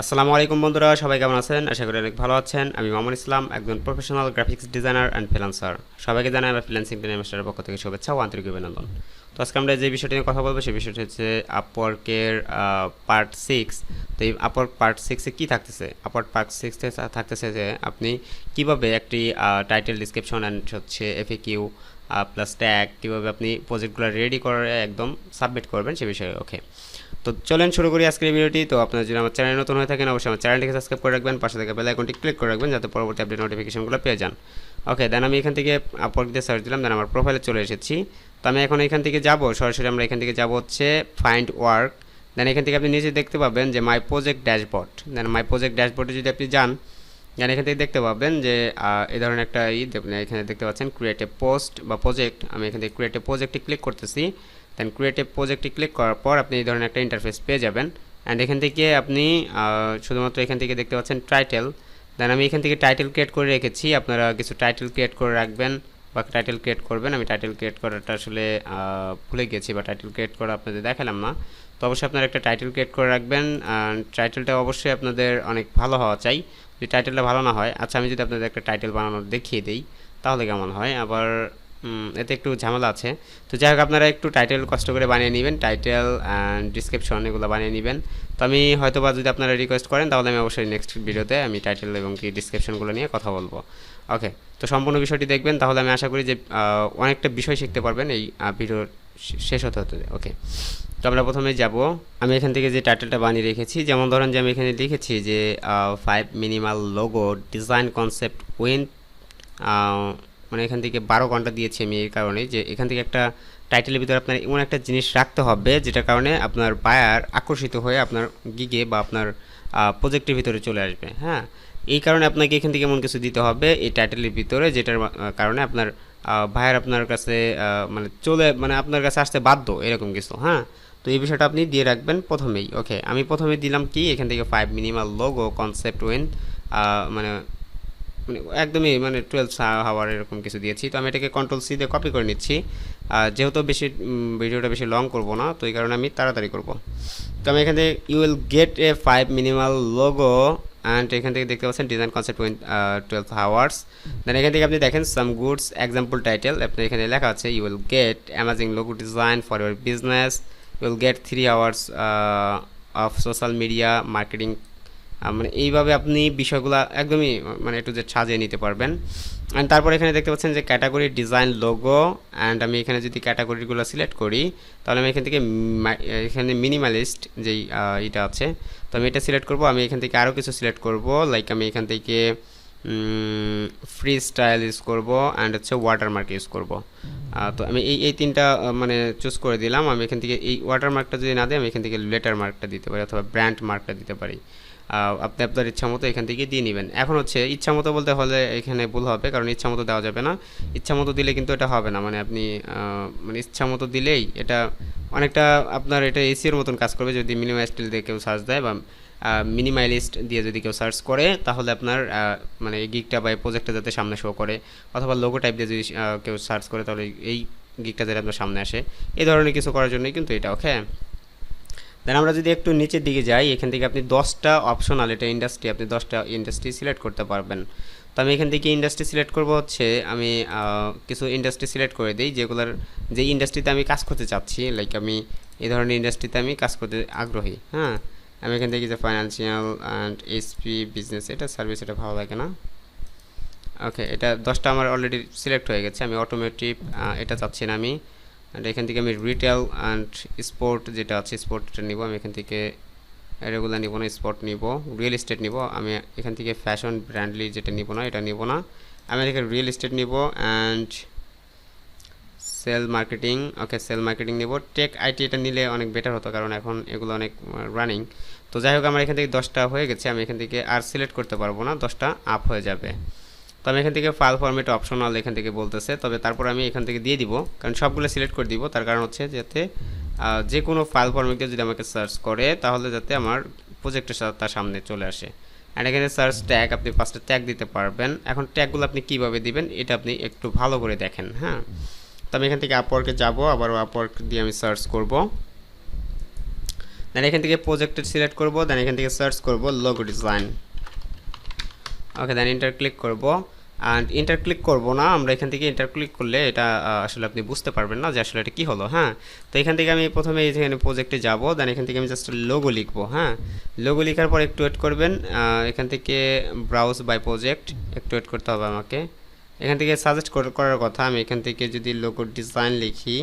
আসসালামু আলাইকুম বন্ধুরা, সবাই কেমন আছেন? আশা করি অনেক ভালো আছেন। আমি মামুন ইসলাম, একজন professional graphics designer and freelancer. সবাইকে জানাই আমার ফ্রিল্যান্সিং ট্রেনিং মাস্টারের পক্ষ থেকে শুভেচ্ছা ও আন্তরিক অভিনন্দন। তো আজকে আমরা যে বিষয়টি নিয়ে কথা বলবো সেই বিষয়টি হচ্ছে আপওয়ার্কের পার্ট 6। তো এই আপওয়ার্ক পার্ট 6-এ কী থাকতেছে? আপওয়ার্ক পার্ট 6-এ থাকতেছে যে আপনি কিভাবে একটি টাইটেল, ডিসক্রিপশন অ্যান্ড হচ্ছে এফএকিউ প্লাস ট্যাগ কীভাবে আপনি প্রজেক্টগুলো রেডি করে একদম সাবমিট করবেন সে বিষয়ে। ওকে, তো চলেন শুরু করি আজকের ভিডিওটি। তো আপনারা যদি আমার চ্যানেলে নতুন হয়ে থাকেন অবশ্যই আমার চ্যানেলটিকে সাবস্ক্রাইব করে রাখবেন, পাশে থাকা বেল আইকনটি ক্লিক করে রাখবেন যাতে পরবর্তী আপডেট নোটিফিকেশনগুলো পেয়ে যান। ওকে, দেন আমি এখান থেকে আপওয়ার্ক দিয়ে সার্চ দিলাম, দেন আমার প্রোফাইলে চলে এসেছি। তো আমি এখন এখান থেকে যাব, সরাসরি আমরা এখান থেকে যাব হচ্ছে ফাইন্ড ওয়ার্ক। দেন এখান থেকে আপনি নিচে দেখতে পাবেন যে my project dashboard. Then my project ড্যাশবোর্ডে যদি আপনি যান, দেন এখান থেকে দেখতে পাবেন যে এই ধরনের একটা এখানে দেখতে পাচ্ছেন ক্রিয়েট এ পোস্ট বা প্রজেক্ট। আমি এখান থেকে ক্রিয়েট এ প্রজেক্টে ক্লিক করতেছি। দেন ক্রিয়েটিভ প্রজেক্টে ক্লিক করার পর আপনি এই ধরনের একটা ইন্টারফেস পেয়ে যাবেন। অ্যান্ড এখান থেকে আপনি শুধুমাত্র এখান থেকে দেখতে পাচ্ছেন টাইটেল। দেন আমি এখান থেকে টাইটেল ক্রিয়েট করে রেখেছি, আপনারা কিছু টাইটেল ক্রিয়েট করে রাখবেন বা টাইটেল ক্রিয়েট করবেন। আমি টাইটেল ক্রিয়েট করাটা আসলে ভুলে গেছি বা টাইটেল ক্রিয়েট করা আপনাদের দেখালাম না। তো অবশ্যই আপনারা একটা টাইটেল ক্রিয়েট করে রাখবেন। টাইটেলটা অবশ্যই আপনাদের অনেক ভালো হওয়া চাই। যদি টাইটেলটা ভালো না হয়, আচ্ছা আমি যদি আপনাদের একটা টাইটেল বানানোর দেখিয়ে দিই তাহলে কেমন হয়? আবার এতে একটু ঝামেলা আছে। তো যাই হোক, আপনারা একটু টাইটেল কষ্ট করে বানিয়ে নেবেন, টাইটেল অ্যান্ড ডিসক্রিপশন এগুলো বানিয়ে নেবেন। তো আমি হয়তো বা যদি আপনারা রিকোয়েস্ট করেন তাহলে আমি অবশ্যই নেক্সট ভিডিওতে আমি টাইটেল এবং কি ডিসক্রিপশনগুলো নিয়ে কথা বলবো। ওকে, তো সম্পূর্ণ বিষয়টি দেখবেন, তাহলে আমি আশা করি যে অনেকটা বিষয় শিখতে পারবেন এই ভিডিওর শেষ হতে হতে। ওকে, তো আমরা প্রথমে যাব, আমি এখান থেকে যে টাইটেলটা বানিয়ে রেখেছি, যেমন ধরেন যে আমি এখানে লিখেছি যে 5 minimal logo design concept win, মানে এখান থেকে 12 ঘন্টা দিয়েছি আমি এই কারণে যে এখান থেকে একটা টাইটেলের ভিতরে আপনার এমন একটা জিনিস রাখতে হবে যেটার কারণে আপনার বায়ার আকর্ষিত হয়ে আপনার গিগে বা আপনার প্রজেক্টের ভিতরে চলে আসবে। হ্যাঁ, এই কারণে আপনাকে এখান থেকে এমন কিছু দিতে হবে এই টাইটেলের ভিতরে যেটার কারণে আপনার বায়ার আপনার কাছে মানে আপনার কাছে আসতে বাধ্য, এরকম কিছু। হ্যাঁ, তো এই বিষয়টা আপনি দিয়ে রাখবেন প্রথমেই। ওকে, আমি প্রথমে দিলাম কি এখান থেকে 5 মিনিমাল লোগো কনসেপ্ট উইন, মানে মানে একদমই 12 হাওয়ার এরকম কিছু দিয়েছি। তো আমি এটাকে কন্ট্রোল সি দিয়ে কপি করে নিচ্ছি, যেহেতু ভিডিওটা বেশি লং করব না, তো এই কারণে আমি তাড়াতাড়ি করব। তো আমি এখান থেকে you will get a 5 minimal logo and এখান থেকে দেখতে পাচ্ছেন design concept within 12 hours. Then এখান থেকে আপনি দেখেন সাম গুডস এক্সাম্পল টাইটেল, আপনি এখানে লেখা আছে you will get amazing logo design for your business, you will get 3 hours of social media marketing. মানে এইভাবে আপনি বিষয়গুলো একদমই একটু যে সাজিয়ে নিতে পারবেন। অ্যান্ড তারপর এখানে দেখতে পাচ্ছেন যে ক্যাটাগরি ডিজাইন লোগো, অ্যান্ড আমি এখানে যদি ক্যাটাগরিগুলো সিলেক্ট করি তাহলে আমি এখান থেকে এখানে মিনিমালিস্ট যেই এটা আছে, তো আমি এটা সিলেক্ট করব। আমি এখান থেকে আরও কিছু সিলেক্ট করব, লাইক আমি এখান থেকে ফ্রি স্টাইল ইউজ করব অ্যান্ড হচ্ছে ওয়াটারমার্ক ইউজ করব। তো আমি এই তিনটা চুজ করে দিলাম। আমি এখান থেকে এই ওয়াটারমার্কটা যদি না দিই আমি এখান থেকে লেটার মার্কটা দিতে পারি অথবা ব্র্যান্ড মার্কটা দিতে পারি। আপনি আপনার ইচ্ছা মতো এখান থেকে দিয়ে নেবেন। এখন হচ্ছে ইচ্ছা মতো বলতে হলে এখানে ভুল হবে, কারণ ইচ্ছা মতো দেওয়া যাবে না। ইচ্ছা মতো দিলে কিন্তু এটা হবে না, আপনি ইচ্ছা মতো দিলেই এটা অনেকটা আপনার এটা এসিওর মতন কাজ করবে। যদি মিনিমালিস্ট দিয়ে কেউ সার্চ দেয় বা মিনিমালিস্ট দিয়ে যদি কেউ সার্চ করে তাহলে আপনার এই গিগটা বা এই প্রজেক্টটা যাতে সামনে শো করে, অথবা লোগো টাইপ দিয়ে যদি কেউ সার্চ করে তাহলে এই গিগটা যাতে আপনার সামনে আসে, এই ধরনের কিছু করার জন্যই কিন্তু এটা। ওকে, দেন আমরা যদি একটু নিচের দিকে যাই, এখান থেকে আপনি 10টা অপশনাল, এটা ইন্ডাস্ট্রি, আপনি 10টা ইন্ডাস্ট্রি সিলেক্ট করতে পারবেন। তো আমি এখান থেকে ইন্ডাস্ট্রি সিলেক্ট করব হচ্ছে আমি কিছু ইন্ডাস্ট্রি সিলেক্ট করে দিই যে ইন্ডাস্ট্রিতে আমি কাজ করতে চাচ্ছি, লাইক আমি এই ধরনের ইন্ডাস্ট্রিতে আমি কাজ করতে আগ্রহী। হ্যাঁ, আমি এখান থেকে যে ফাইন্যান্সিয়াল অ্যান্ড এসপি বিজনেস, এটা সার্ভিস, এটা ভালো লাগে না। ওকে, এটা 10টা আমার অলরেডি সিলেক্ট হয়ে গেছে। আমি অটোমেটিভ এটা চাচ্ছি না আমি, অ্যান্ড এখান থেকে আমি রিটেল অ্যান্ড স্পোর্ট যেটা আছে স্পোর্টটা নিব। আমি এখান থেকে রেগুলার নিব না, স্পোর্ট নিব, রিয়েল এস্টেট নিব। আমি এখান থেকে ফ্যাশন ব্র্যান্ডলি যেটা নিব না, এটা নিব না। আমি এখানে রিয়েল এস্টেট নিব and sell marketing. Okay, sell marketing নিব। টেক আইটি এটা নিলে অনেক বেটার হতো, কারণ এখন এগুলো অনেক রানিং। তো যাই হোক, আমার এখান থেকে 10টা হয়ে গেছে। আমি এখান থেকে আর সিলেক্ট করতে পারবো না, 10টা আপ হয়ে যাবে। তো আমি এখান থেকে ফাইল ফরম্যাট অপশনাল এখান থেকে বলতেছে, তবে তারপর আমি এখান থেকে দিয়ে দিব, কারণ সবগুলো সিলেক্ট করে দিব। তার কারণ হচ্ছে যাতে যে কোনো ফাইল ফরম্যাটে যদি আমাকে সার্চ করে তাহলে যাতে আমার প্রজেক্টের সাথে তার সামনে চলে আসে। অ্যান্ড এখানে সার্চ ট্যাগ, আপনি 5টা ট্যাগ দিতে পারবেন। এখন ট্যাগগুলো আপনি কীভাবে দিবেন এটা আপনি একটু ভালো করে দেখেন। হ্যাঁ, তো আমি এখান থেকে আপওয়ার্কে যাব, আবার আপওয়ার্ক দিয়ে আমি সার্চ করব। দেন এখান থেকে প্রজেক্টে সিলেক্ট করব, দেন এখান থেকে সার্চ করব লোগো ডিজাইন। ওকে, দেন ইন্টার ক্লিক করব। অ্যান্ড ইন্টার ক্লিক করব না, আমরা এখান থেকে ইন্টার ক্লিক করলে এটা আসলে আপনি বুঝতে পারবেন না যে আসলে এটা কী হলো। হ্যাঁ, তো এখান থেকে আমি প্রথমে এখানে প্রজেক্টে যাব, দেন এখান থেকে আমি জাস্ট লোগো লিখবো। হ্যাঁ, লোগো লেখার পর একটু ওয়েট করবেন। এখান থেকে ব্রাউজ বাই প্রজেক্ট একটু ওয়েট করতে হবে আমাকে। এখান থেকে সাজেস্ট করার কথা, আমি এখান থেকে যদি লোগো ডিজাইন লিখি,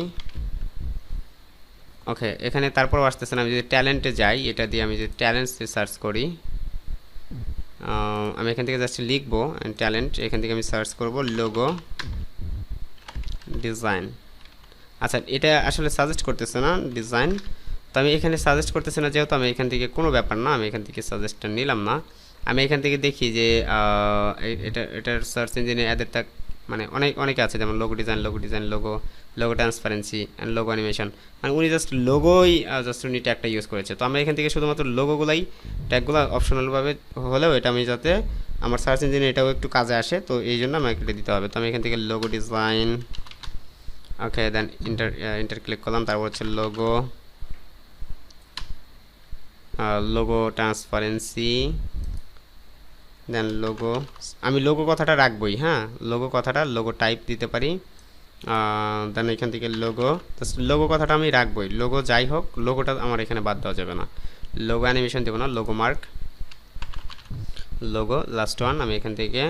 ওকে, এখানে তারপর আসতেছে না। আমি যদি ট্যালেন্টে যাই, এটা দিয়ে আমি যদি ট্যালেন্টসে সার্চ করি, আমি এখান থেকে জাস্ট লিখবো ট্যালেন্ট, এখান থেকে আমি সার্চ করব লোগো ডিজাইন। আচ্ছা, এটা আসলে সাজেস্ট করতেছে না ডিজাইন, তো আমি এখানে সাজেস্ট করতেছে না যেহেতু আমি এখান থেকে কোনো ব্যাপার না, আমি এখান থেকে সাজেস্টটা নিলাম না। আমি এখান থেকে দেখি যে এটার সার্চ ইঞ্জিনে এদের তাক মানে অনেকে আছে, যেমন logo design, logo transparency and logo animation. মানে উনি জাস্ট লোগোই উনি ট্যাগটা ইউজ করেছে। তো আমরা এখান থেকে শুধুমাত্র লোগোগুলাই, ট্যাগগুলো অপশনালভাবে হলেও এটা আমি যাতে আমার সার্চ ইঞ্জিনে এটাও একটু কাজে আসে, তো এই জন্য আমাকে এটা দিতে হবে। তো আমি এখান থেকে লোগো ডিজাইন, ওকে, দেন ইন্টার ক্লিক করলাম, তারপর হচ্ছে লোগো ট্রান্সপারেন্সি, দেন লোগো। আমি লোগো কথাটা রাখবই। হ্যাঁ, লোগো টাইপ দিতে পারি। দেন এখান থেকে লোগো কথাটা আমি রাখবই। লোগো যাই হোক, লোগোটা আমার এখানে বাদ দেওয়া যাবে না। লোগো অ্যানিমেশন দেবো না, logo mark, logo last one. আমি এখান থেকে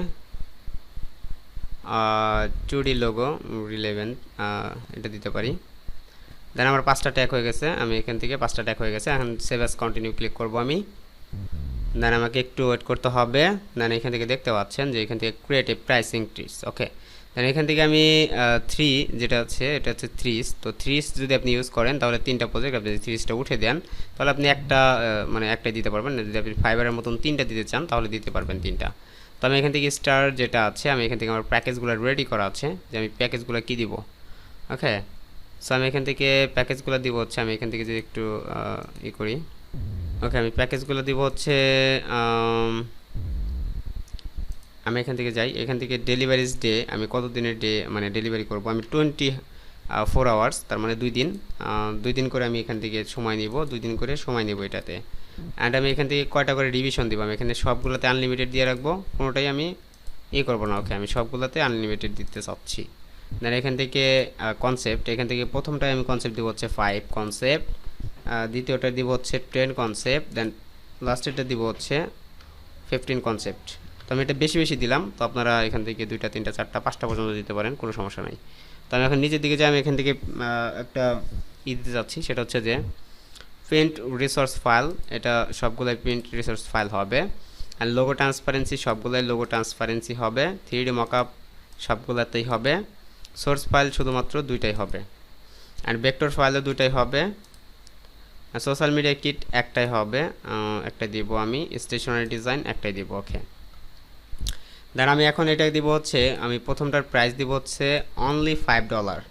2D লোগো রিলেভেন্ট এটা দিতে পারি। দেন আমার 5টা ট্যাগ হয়ে গেছে, আমি এখান থেকে 5টা ট্যাগ হয়ে গেছে। এখন সেভ অ্যাজ কন্টিনিউ ক্লিক করব আমি। দেন আমাকে একটু ওয়েট করতে হবে। দেন এখান থেকে দেখতে পাচ্ছেন যে এখান থেকে ক্রিয়েটিভ প্রাইসিং ট্রিস। ওকে, দেন এখান থেকে আমি 3 যেটা আছে, এটা হচ্ছে থ্রিস। তো থ্রিস যদি আপনি ইউজ করেন তাহলে 3টা প্রজেক্ট, আপনি যদি থ্রিসটা উঠে দেন তাহলে আপনি একটা মানে একটাই দিতে পারবেন। যদি আপনি ফাইবারের মতন 3টা দিতে চান তাহলে দিতে পারবেন 3টা। তো আমি এখান থেকে স্টার যেটা আছে, আমি এখান থেকে আমার প্যাকেজগুলো রেডি করা আছে যে আমি প্যাকেজগুলো কী দিব। ওকে, সো আমি এখান থেকে প্যাকেজগুলো দিব হচ্ছে, আমি এখান থেকে যদি একটু করি, ওকে, আমি প্যাকেজগুলো দিব হচ্ছে, আমি এখান থেকে যাই, এখান থেকে ডেলিভারিজ ডে, আমি কত দিনের ডে মানে ডেলিভারি করব, আমি 24 আওয়ার্স, তার মানে 2 দিন, 2 দিন করে আমি এখান থেকে সময় নিব, 2 দিন করে সময় নিব এটাতে। অ্যান্ড আমি এখান থেকে কয়টা করে রিভিশন দিব, আমি এখানে সবগুলোতে আনলিমিটেড দিয়ে রাখবো, কোনোটাই আমি করবো না। ওকে, আমি সবগুলোতে আনলিমিটেড দিতে চাচ্ছি। দেন এখান থেকে কনসেপ্ট, এখান থেকে প্রথমটায় আমি কনসেপ্ট দিব হচ্ছে 5 কনসেপ্ট, দ্বিতীয়টা দিব হচ্ছে 10 কনসেপ্ট, দেন লাস্টেরটা দিব হচ্ছে 15 কনসেপ্ট। তো আমি এটা বেশি বেশি দিলাম, তো আপনারা এখান থেকে 2টা 3টা 4টা 5টা পর্যন্ত দিতে পারেন, কোনো সমস্যা নাই। তো আমি এখন নিচের দিকে যাই, আমি এখান থেকে একটা দিতে যাচ্ছি, সেটা হচ্ছে যে প্রিন্ট রিসোর্স ফাইল, এটা সবগুলোই প্রিন্ট রিসোর্স ফাইল হবে। আর লোগো ট্রান্সপারেন্সি, সবগুলোই লোগো ট্রান্সপারেন্সি হবে। 3D মকআপ সবগুলোতেই হবে। সোর্স ফাইল শুধুমাত্র 2টাই হবে। আর ভেক্টর ফাইলও 2টাই হবে। সোশ্যাল মিডিয়া কিট একটাই হবে, একটা দিব আমি। স্টেশনারি ডিজাইন একটাই দিব। ওকে, দেন আমি এখন এটা দিব হচ্ছে, আমি প্রথমটার প্রাইস দিব হচ্ছে অনলি $5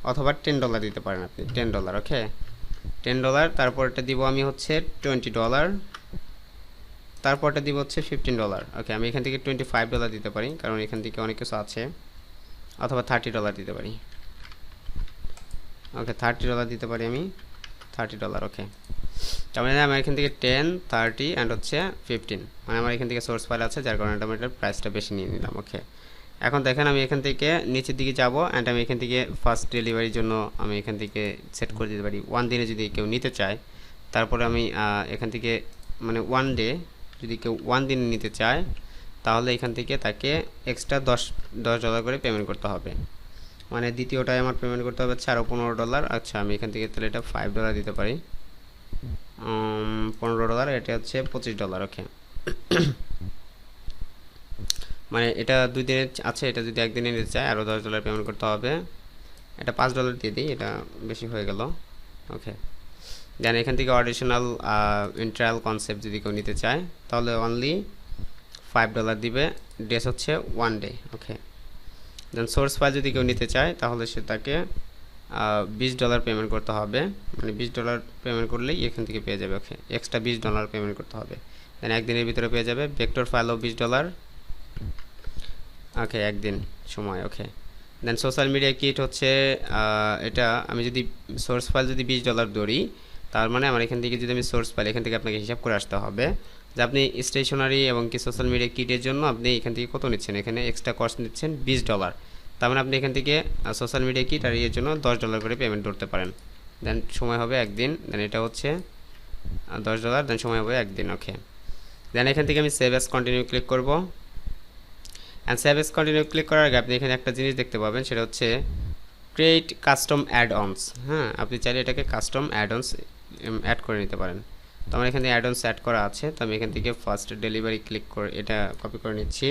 অথবা $10 দিতে পারেন আপনি, $10। ওকে, $10। তারপরটা দিব আমি হচ্ছে $20, তারপরটা দিব হচ্ছে $15। ওকে, আমি এখান থেকে $25 দিতে পারি, কারণ এখান থেকে অনেক কিছু আছে, অথবা $30 দিতে পারি। ওকে, $30 দিতে পারি আমি, $30। ওকে, তার মানে আমার এখান থেকে 10, 30 অ্যান্ড হচ্ছে 15, মানে আমার এখান থেকে সোর্স ফাইল আছে, যার কারণে আমি এটার প্রাইসটা বেশি নিয়ে নিলাম। ওকে, এখন দেখেন আমি এখান থেকে নিচের দিকে যাব, অ্যান্ড আমি এখান থেকে ফার্স্ট ডেলিভারির জন্য আমি এখান থেকে সেট করে দিতে পারি 1 দিনে যদি কেউ নিতে চায়। তারপরে আমি এখান থেকে মানে 1 ডে যদি কেউ 1 দিনে নিতে চায় তাহলে এখান থেকে তাকে এক্সট্রা $10 করে পেমেন্ট করতে হবে। মানে দ্বিতীয়টায় আমার পেমেন্ট করতে হবে আরও $15। আচ্ছা, আমি এখান থেকে তাহলে এটা $5 দিতে পারি, $15, এটা হচ্ছে $25। ওকে, মানে এটা 2 দিনের আছে, এটা যদি 1 দিনে নিতে চায় আরও $10 পেমেন্ট করতে হবে। এটা $5 দিয়ে দিই, এটা বেশি হয়ে গেল। ওকে, দেন এখান থেকে অডিশনাল ইন্ট্রায়াল কনসেপ্ট যদি কেউ নিতে চায় তাহলে অনলি $5 দিবে, ডেস হচ্ছে 1 ডে। ওকে, দেন সোর্স ফাইল যদি কেউ নিতে চায় তাহলে সে তাকে $20 পেমেন্ট করতে হবে, মানে $20 পেমেন্ট করলেই এখান থেকে পেয়ে যাবে। ওকে, এক্সট্রা $20 পেমেন্ট করতে হবে, দেন 1 দিনের ভিতরে পেয়ে যাবে। ভেক্টর ফাইলও $20। ওকে, 1 দিন সময়। ওকে, দেন সোশ্যাল মিডিয়া কিট হচ্ছে এটা আমি যদি সোর্স ফাইল যদি $20 ধরি, তার মানে আমার এখান থেকে যদি আমি সোর্স পাই, এখান থেকে আপনাকে হিসাব করে আসতে হবে যে আপনি স্টেশনারি এবং কি সোশ্যাল মিডিয়া কিটের জন্য আপনি এখান থেকে কত নিচ্ছেন। এখানে এক্সট্রা কস্ট নিচ্ছেন $20। তার মানে আপনি এখান থেকে সোশ্যাল মিডিয়া কিট আর এর জন্য $10 করে পেমেন্ট করতে পারেন। দেন সময় হবে একদিন, দেন এটা হচ্ছে $10, দেন সময় হবে একদিন। ওকে, দেন এখান থেকে আমি সেভ অ্যাজ কন্টিনিউ ক্লিক করব। And save as continue click করার আগে আপনি এখানে একটা জিনিস দেখতে পাবেন, সেটা হচ্ছে ক্রিয়েট কাস্টম অ্যাড অনস। হ্যাঁ, আপনি চাইলে এটাকে কাস্টম অ্যাড অনস অ্যাড করে নিতে পারেন। তো আমার এখানে অ্যাড অনস অ্যাড করা আছে, তো আমি এখান থেকে ফার্স্ট ডেলিভারি ক্লিক করে এটা কপি করে নিচ্ছি।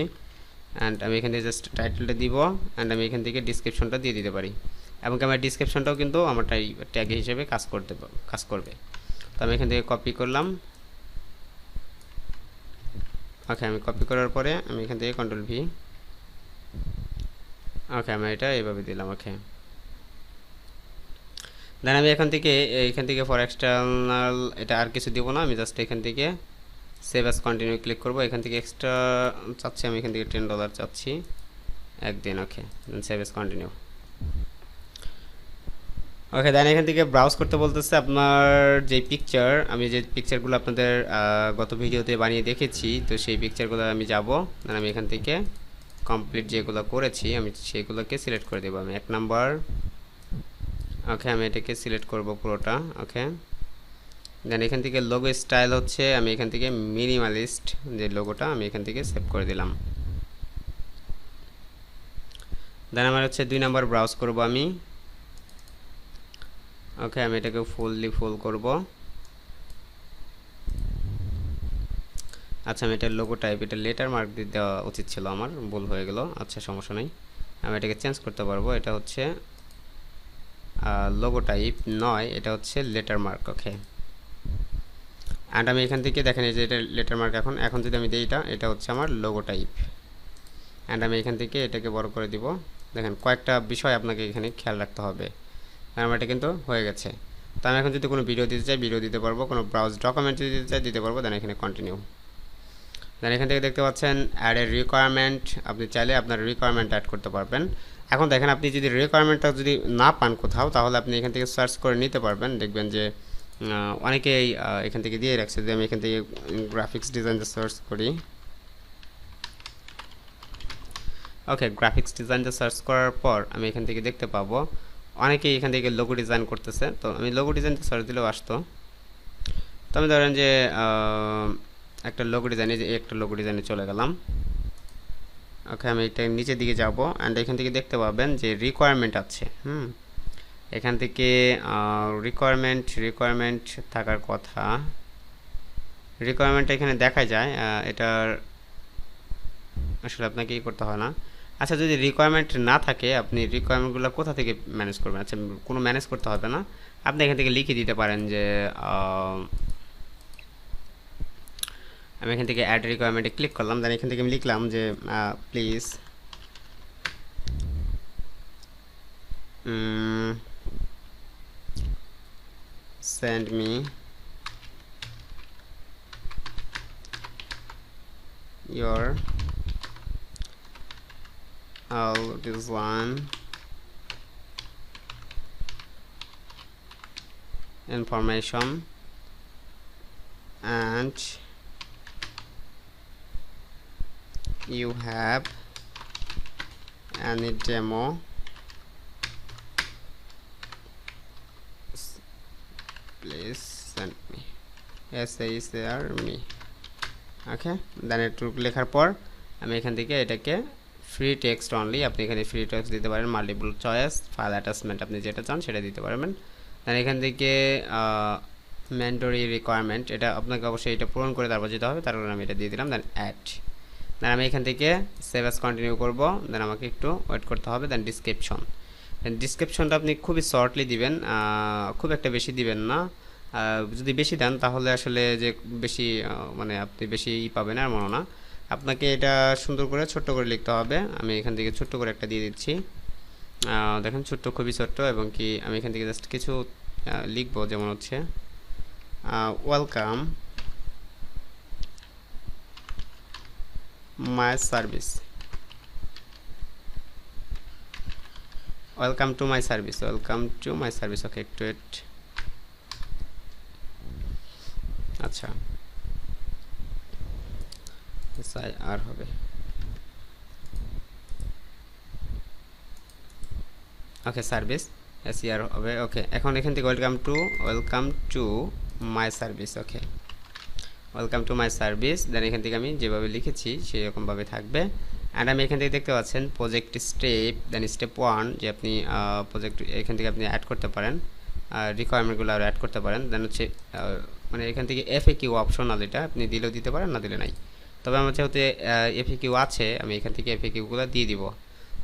অ্যান্ড আমি এখান থেকে জাস্ট টাইটেলটা দিব, অ্যান্ড আমি এখান থেকে ডিসক্রিপশনটা দিয়ে দিতে পারি, এবং আমার ডিসক্রিপশনটাও কিন্তু আমার ট্যাগ হিসেবে কাজ করবে। তো আমি এখান থেকে কপি করলাম। ওকে, আমি কপি করার পরে আমি এখান থেকে Ctrl+V। ওকে, আমি এটা এইভাবে দিলাম। ওকে, দেন আমি এখান থেকে ফর এক্সটার্নাল এটা আর কিছু দিব না, আমি জাস্ট এখান থেকে সেভ অ্যাজ কন্টিনিউ ক্লিক করব। এখান থেকে এক্সট্রা চাচ্ছি, আমি এখান থেকে $10 চাচ্ছি একদিন। ওকে, দেন সেভ অ্যাজ কন্টিনিউ। ওকে, দেন এখান থেকে ব্রাউজ করতে বলতেছে আপনার যে পিকচার, আমি যে পিকচারগুলো আপনাদের গত ভিডিওতে বানিয়ে দেখেছি, তো সেই পিকচারগুলো আমি যাব। দেন আমি এখান থেকে কমপ্লিট যেগুলো করেছি আমি সেগুলোকে সিলেক্ট করে দেবো। আমি 1 নাম্বার। ওকে, আমি এটাকে সিলেক্ট করব পুরোটা। ওকে, দেন এখান থেকে লোগো স্টাইল হচ্ছে আমি এখান থেকে মিনিমালিস্ট যে লোগোটা আমি এখান থেকে সেভ করে দিলাম। দেন আমার হচ্ছে 2 নাম্বার ব্রাউজ করব আমি। ওকে, আমি এটাকে ফুল করব। আচ্ছা, আমি এটা লোগো টাইপ, এটা লেটার মার্ক দিয়ে দেওয়া উচিত ছিল, আমার ভুল হয়ে গেল। আচ্ছা, সমস্যা নেই, আমি এটাকে চেঞ্জ করতে পারবো। এটা হচ্ছে লোগো টাইপ নয়, এটা হচ্ছে লেটার মার্ক। ওকে, অ্যান্ড আমি এখান থেকে দেখেন এই যে এটা লেটার মার্ক। এখন যদি আমি দিই এটা হচ্ছে আমার লোগো টাইপ। অ্যান্ড আমি এখান থেকে এটাকে বড় করে দিব। দেখেন কয়েকটা বিষয় আপনাকে এখানে খেয়াল রাখতে হবে। আমার এটা কিন্তু হয়ে গেছে। তো আমি এখন যদি কোনো ভিডিও দিতে চাই ভিডিও দিতে পারবো, কোনো ব্রাউজ ডকুমেন্ট যদি দিতে চাই দিতে পারবো। দেন এখানে কন্টিনিউ। দেন এখান থেকে দেখতে পাচ্ছেন অ্যাড এ রিকোয়ারমেন্ট, আপনি চাইলে আপনার রিকোয়ারমেন্ট অ্যাড করতে পারবেন। এখন দেখেন আপনি যদি রিকোয়ারমেন্টটা যদি না পান কোথাও, তাহলে আপনি এখান থেকে সার্চ করে নিতে পারবেন। দেখবেন যে অনেকেই এখান থেকে দিয়ে রাখছে। যদি আমি এখান থেকে গ্রাফিক্স ডিজাইনটা সার্চ করি, ওকে, গ্রাফিক্স ডিজাইনটা সার্চ করার পর আমি এখান থেকে দেখতে পাবো অনেকেই এখান থেকে লোগো ডিজাইন করতেছে। তো আমি লোগো ডিজাইনটা সার্চ দিলেও আসতো। তো আমি ধরেন যে একটা লোগো ডিজাইনে, যে একটা লোগো ডিজাইনে চলে গেলাম। ওকে, আমি এটা নিচের দিকে যাব, অ্যান্ড এখান থেকে দেখতে পাবেন যে রিকোয়ারমেন্ট আছে। এখান থেকে রিকোয়ারমেন্ট থাকার কথা। রিকোয়ারমেন্টটা এখানে দেখা যায়, এটার আসলে আপনাকে কি করতে হয় না। আচ্ছা, যদি রিকোয়ারমেন্ট না থাকে আপনি রিকোয়ারমেন্টগুলো কোথা থেকে ম্যানেজ করবেন? আচ্ছা, কোনো ম্যানেজ করতে হবে না, আপনি এখান থেকে লিখে দিতে পারেন যে আমি এখান থেকে অ্যাড রিকোয়ারমেন্টে ক্লিক করলাম। দেন এখান থেকে আমি লিখলাম যে please send me your all design information and you have any demo please send me me। ওকে, দেন একটু লেখার পর আমি এখান থেকে এটাকে ফ্রি টেক্সট অনলি, আপনি এখানে ফ্রি টেক্সট দিতে পারেন, মাল্টিপল চয়েস, ফাইল অ্যাটাচমেন্ট আপনি যেটা চান সেটা দিতে পারবেন। দেন এখান থেকে ম্যান্ডেটরি রিকোয়ারমেন্ট, এটা আপনাকে অবশ্যই এটা পূরণ করে তারপর যেতে হবে, তার কারণে আমি এটা দিয়ে দিলাম। দেন অ্যাড, দেন আমি এখান থেকে সেভ অ্যাজ কন্টিনিউ করব। দেন আমাকে একটু ওয়েট করতে হবে। দেন ডিসক্রিপশনটা আপনি খুবই শর্টলি দিবেন, খুব একটা বেশি দিবেন না। যদি বেশি দেন তাহলে আসলে যে বেশি মানে আপনি বেশি পাবেন আর মনে না। আপনাকে এটা সুন্দর করে ছোট্ট করে লিখতে হবে। আমি এখান থেকে ছোট্ট করে একটা দিয়ে দিচ্ছি। দেখেন ছোট্ট, খুবই ছোট্ট, এবং কি আমি এখান থেকে জাস্ট কিছু লিখবো, যেমন হচ্ছে welcome my service, welcome to my service. Okay, একটু ওয়েট। আচ্ছা, এসআই আর হবে, ওকে সার্ভিস এসইআর হবে। ওকে, এখন এখান থেকে welcome to my service. Okay, welcome to my service, then এখান থেকে আমি যেভাবে লিখেছি সেরকমভাবে থাকবে। অ্যান্ড আমি এখান থেকে দেখতে পাচ্ছেন প্রজেক্ট স্টেপ, দেন স্টেপ 1 যে আপনি প্রজেক্ট এখান থেকে আপনি অ্যাড করতে পারেন, রিকোয়ারমেন্টগুলো আরও অ্যাড করতে পারেন। দেন হচ্ছে মানে এখান থেকে এফএকিউ অপশনাল, এটা আপনি দিলেও দিতে পারেন, না দিলে নাই। তবে আমার যেহেতু এফএকিউ আছে, আমি এখান থেকে এফএকিউগুলো দিয়ে দিব।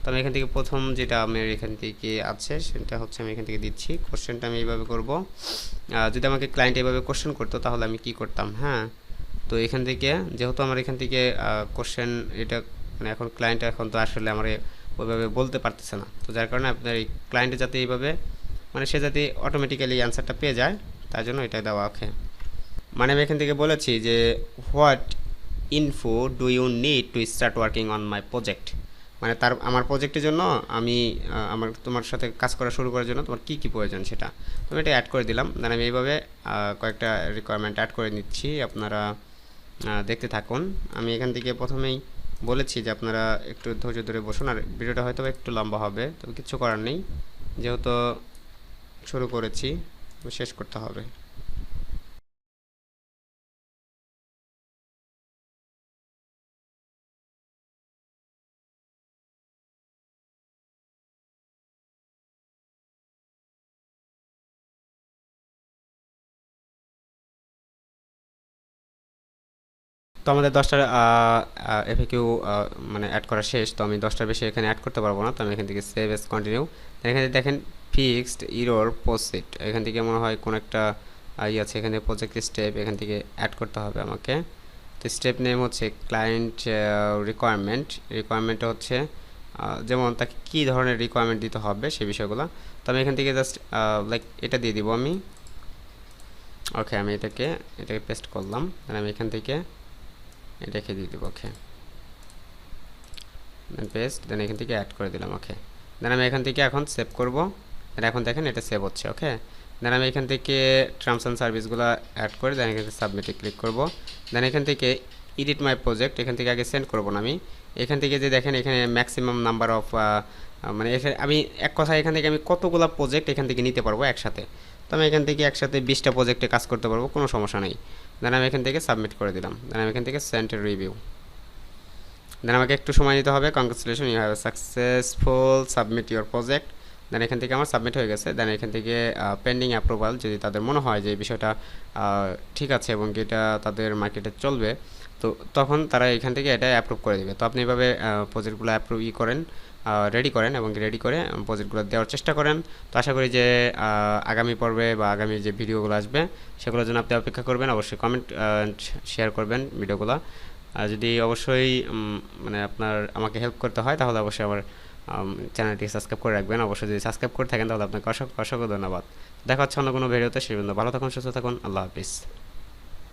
তো আমি এখান থেকে প্রথম যেটা আমার এখান থেকে আছে সেটা হচ্ছে আমি এখান থেকে দিচ্ছি। কোশ্চেনটা আমি এইভাবে করব, যদি আমাকে ক্লায়েন্ট এইভাবে কোশ্চেন করতো তাহলে আমি কি করতাম। হ্যাঁ, তো এখান থেকে যেহেতু আমার এখান থেকে কোশ্চেন এটা মানে এখন ক্লায়েন্ট এখন তো আসলে আমার ওইভাবে বলতে পারতেছে না, তো যার কারণে আপনার এই ক্লায়েন্টে যাতে এইভাবে মানে সে যাতে অটোমেটিক্যালি অ্যান্সারটা পেয়ে যায় তার জন্য এটা দেওয়া। ওকে, মানে আমি এখান থেকে বলেছি যে what info do you need to start working on my project, মানে আমার প্রজেক্টের জন্য আমি তোমার সাথে কাজ করা শুরু করার জন্য তোমার কী কী প্রয়োজন সেটা আমি এটা অ্যাড করে দিলাম। দেন আমি এইভাবে কয়েকটা রিকোয়ারমেন্ট অ্যাড করে নিচ্ছি, আপনারা দেখতে থাকুন। আমি এখান থেকে প্রথমেই বলেছি যে আপনারা একটু ধৈর্য ধরে বসুন, আর ভিডিওটা হয়তো একটু লম্বা হবে, তবে কিছু করার নেই, যেহেতু শুরু করেছি শেষ করতে হবে। তো আমাদের 10টা এফএকিউ মানে অ্যাড করা শেষ। তো আমি 10টার বেশি এখানে অ্যাড করতে পারবো না, তো আমি এখান থেকে সেভ এস কন্টিনিউ। এখানে দেখেন ফিক্সড ইরর পোস্ট, এখান থেকে মনে হয় কোনো একটা ইয়ে আছে, এখানে প্রজেক্ট স্টেপ এখান থেকে অ্যাড করতে হবে আমাকে। তো স্টেপ নেম হচ্ছে ক্লায়েন্ট রিকোয়ারমেন্টটা হচ্ছে যেমন তাকে কী ধরনের রিকোয়ারমেন্ট দিতে হবে সেই বিষয়গুলো। তো আমি এখান থেকে জাস্ট লাইক এটা দিয়ে দিব আমি। ওকে, আমি এটাকে পেস্ট করলাম, আমি এখান থেকে রেখে দিয়ে দেবো। ওকে, দেন পেস্ট, দেন এখান থেকে অ্যাড করে দিলাম। ওকে, দেন আমি এখান থেকে এখন সেভ করব, দেন এখন দেখেন এটা সেভ হচ্ছে। ওকে, দেন আমি এখান থেকে টার্মস অ্যান্ড সার্ভিসগুলো অ্যাড করে দেন এখান থেকে সাবমিটে ক্লিক করব। দেন এখান থেকে এডিট মাই প্রজেক্ট, এখান থেকে আগে সেন্ড করব না আমি, এখান থেকে যে দেখেন এখানে ম্যাক্সিমাম নাম্বার অফ মানে এখানে আমি এক কথায় এখান থেকে আমি কতগুলো প্রজেক্ট এখান থেকে নিতে পারবো একসাথে। তো আমি এখান থেকে একসাথে 20টা প্রজেক্টে কাজ করতে পারবো, কোনো সমস্যা নেই। দেন আমি এখান থেকে সাবমিট করে দিলাম, দেন আমি এখান থেকে সেন্ড রিভিউ। দেন আমাকে একটু সময় নিতে হবে। Congratulation, you have successful submit your project. Then এখান থেকে আমার সাবমিট হয়ে গেছে। দেন এখান থেকে পেন্ডিং অ্যাপ্রুভাল, যদি তাদের মনে হয় যে এই বিষয়টা ঠিক আছে এবং এটা তাদের মার্কেটে চলবে, তো তখন তারা এখান থেকে এটা অ্যাপ্রুভ করে দেবে। তো আপনি এভাবে প্রজেক্টগুলো অ্যাপ্রুভ করেন, রেডি করেন এবং রেডি করে প্রজেক্টগুলো দেওয়ার চেষ্টা করেন। তো আশা করি যে আগামী পর্বে বা আগামী যে ভিডিওগুলো আসবে সেগুলোর জন্য আপনি অপেক্ষা করবেন। অবশ্যই কমেন্ট শেয়ার করবেন ভিডিওগুলো। আর যদি অবশ্যই মানে আপনার আমাকে হেল্প করতে হয় তাহলে অবশ্যই আমার চ্যানেলটি সাবস্ক্রাইব করে রাখবেন। অবশ্যই যদি সাবস্ক্রাইব করে থাকেন তাহলে আপনাকে অসংখ্য অসংখ্য ধন্যবাদ। দেখা হচ্ছে অন্য কোনো ভিডিওতে, সেই পর্যন্ত ভালো থাকুন, সুস্থ থাকুন, আল্লাহ হাফিজ।